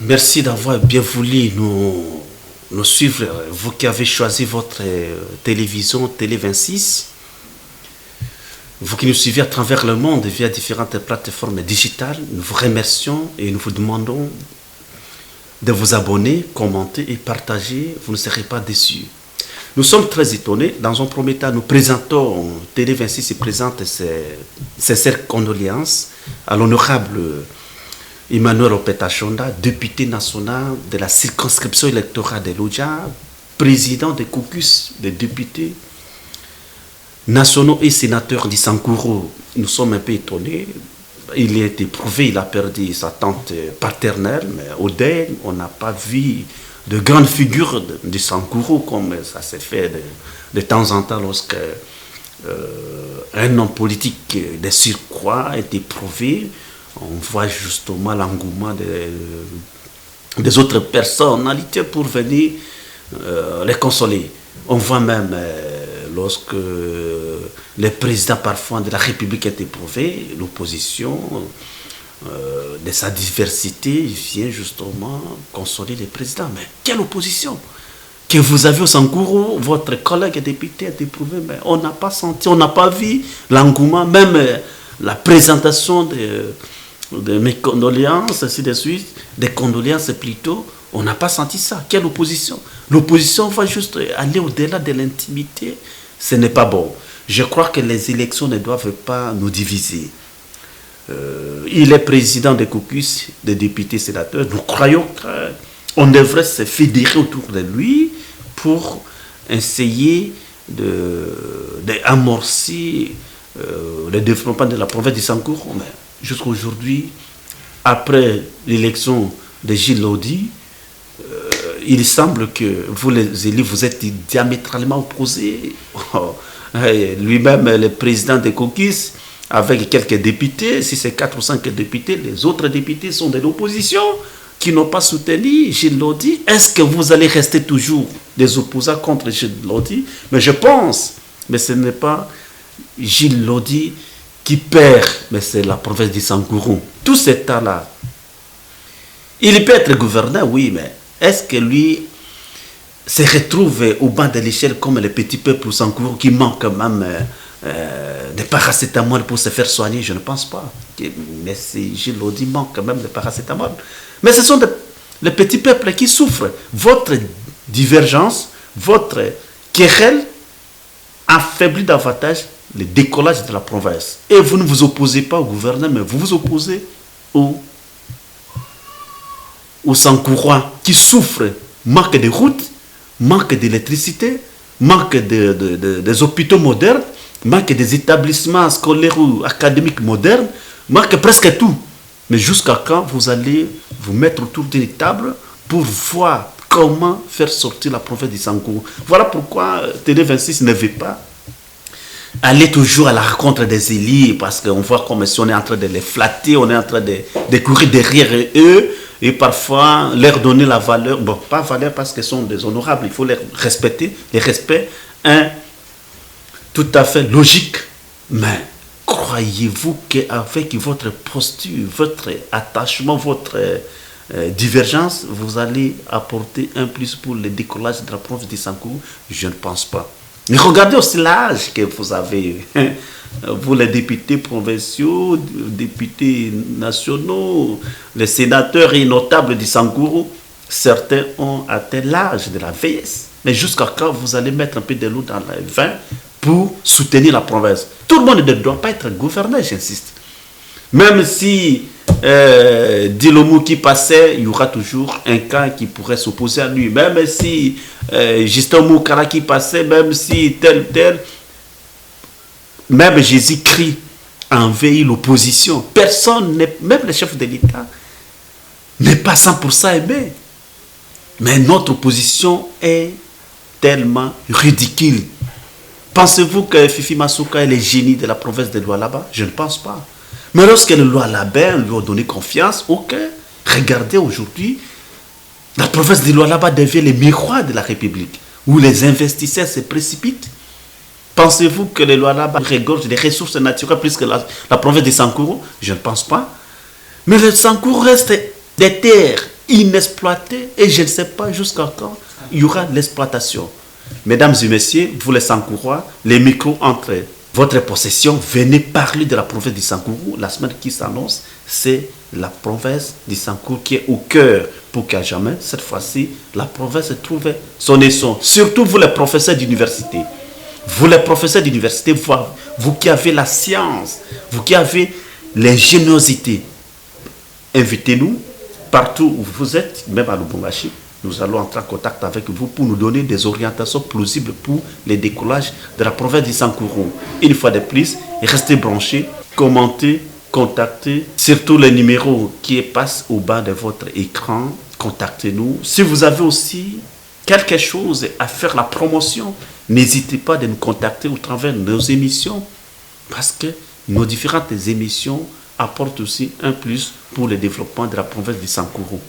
Merci d'avoir bien voulu nous suivre. Vous qui avez choisi votre télévision Télé 26, vous qui nous suivez à travers le monde via différentes plateformes digitales, nous vous remercions et nous vous demandons de vous abonner, commenter et partager. Vous ne serez pas déçus. Nous sommes très étonnés. Dans un premier temps, nous présentons, Télé 26 et présente ses sincères condoléances à l'honorable Emmanuel Opeta-Chonda, député national de la circonscription électorale de l'Oudja, président des caucus des députés nationaux et sénateurs d'Issankuru. Nous sommes un peu étonnés. Il a été prouvé, il a perdu sa tante paternelle, mais au deuil, on n'a pas vu de grandes figures d'Issankuru comme ça s'est fait de temps en temps lorsque un homme politique de surcroît a été prouvé. On voit justement l'engouement des autres personnalités pour venir les consoler. On voit même lorsque le président parfois de la République est éprouvé, l'opposition de sa diversité vient justement consoler le président. Mais quelle opposition que vous avez au Sankuru, votre collègue député est éprouvé, mais on n'a pas senti, on n'a pas vu l'engouement, même la présentation de mes condoléances, ainsi de suite, des condoléances plutôt, on n'a pas senti ça. Quelle opposition? L'opposition va juste aller au-delà de l'intimité. Ce n'est pas bon. Je crois que les élections ne doivent pas nous diviser. Il est président des caucus, des députés sénateurs. Nous croyons qu'on devrait se fédérer autour de lui pour essayer d'amorcer le développement de la province du Sankuru. Mais jusqu'à aujourd'hui, après l'élection de Gilles Lodi, il semble que vous, les élus, vous êtes diamétralement opposés. Lui-même, le président des caucus, avec quelques députés, si c'est 4 ou 5 députés, les autres députés sont de l'opposition qui n'ont pas soutenu Gilles Lodi. Est-ce que vous allez rester toujours des opposants contre Gilles Lodi? Mais je pense, mais ce n'est pas Gilles Lodi qui perd, mais c'est la province du Sankuru. Tout ce temps-là, il peut être gouverneur, oui, mais est-ce que lui se retrouve au bas de l'échelle comme le petit peuple au Sankuru qui manque même de paracétamol pour se faire soigner? Je ne pense pas. Mais si Gilles Lodi manque même de paracétamol. Mais ce sont les petits peuples qui souffrent. Votre divergence, votre querelle affaiblit davantage le décollage de la province. Et vous ne vous opposez pas au gouvernement, mais vous vous opposez aux Sankurois qui souffrent, manque de routes, manque d'électricité, manque des hôpitaux modernes, manque des établissements scolaires ou académiques modernes, manque presque tout. Mais jusqu'à quand vous allez vous mettre autour d'une table pour voir comment faire sortir la province du Sankuru? Voilà pourquoi Télé 26 ne veut pas aller toujours à la rencontre des élus, parce qu'on voit comme si on est en train de les flatter, on est en train de courir derrière eux, et parfois leur donner la valeur, bon, pas valeur parce qu'ils sont déshonorables, il faut les respecter, les respects, tout à fait logique. Mais croyez-vous qu'avec votre posture, votre attachement, votre divergence, vous allez apporter un plus pour le décollage de la province du Sankuru? Je ne pense pas. Mais regardez aussi l'âge que vous avez. Vous, les députés provinciaux, députés nationaux, les sénateurs et notables du Sankuru, certains ont atteint l'âge de la vieillesse. Mais jusqu'à quand vous allez mettre un peu de l'eau dans le vin pour soutenir la province? Tout le monde ne doit pas être gouverneur, j'insiste. Même si Dilomou qui passait, il y aura toujours un camp qui pourrait s'opposer à lui. Même si Justin Moukara qui passait, même si tel, même Jésus-Christ envahit l'opposition. Personne, même le chef de l'État, n'est pas 100% aimé. Mais notre opposition est tellement ridicule. Pensez-vous que Fifi Masuka est le génie de la province de Lualaba? Je ne pense pas. Mais lorsque le Lualaba lui a donné confiance, ok, regardez aujourd'hui, la province de Lualaba devient le miroir de la République, où les investisseurs se précipitent. Pensez-vous que le Lualaba regorge des ressources naturelles plus que la province de Sankuru? Je ne pense pas. Mais le Sankuru reste des terres inexploité et je ne sais pas jusqu'à quand il y aura l'exploitation. Mesdames et messieurs, vous les Sankourois, les micros entre votre possession, venez parler de la province du Sankourou. La semaine qui s'annonce, c'est la province du Sankourou qui est au cœur pour qu'à jamais, cette fois-ci, la province trouve son essor. Surtout vous les professeurs d'université. Vous les professeurs d'université, vous qui avez la science, vous qui avez l'ingéniosité, invitez-nous partout où vous êtes, même à Lubumbashi. Nous allons entrer en contact avec vous pour nous donner des orientations plausibles pour les décollages de la province du Sankourou. Une fois de plus, restez branchés, commentez, contactez, surtout les numéros qui passent au bas de votre écran. Contactez-nous. Si vous avez aussi quelque chose à faire la promotion, n'hésitez pas de nous contacter au travers de nos émissions parce que nos différentes émissions apportent aussi un plus pour le développement de la province du Sankourou.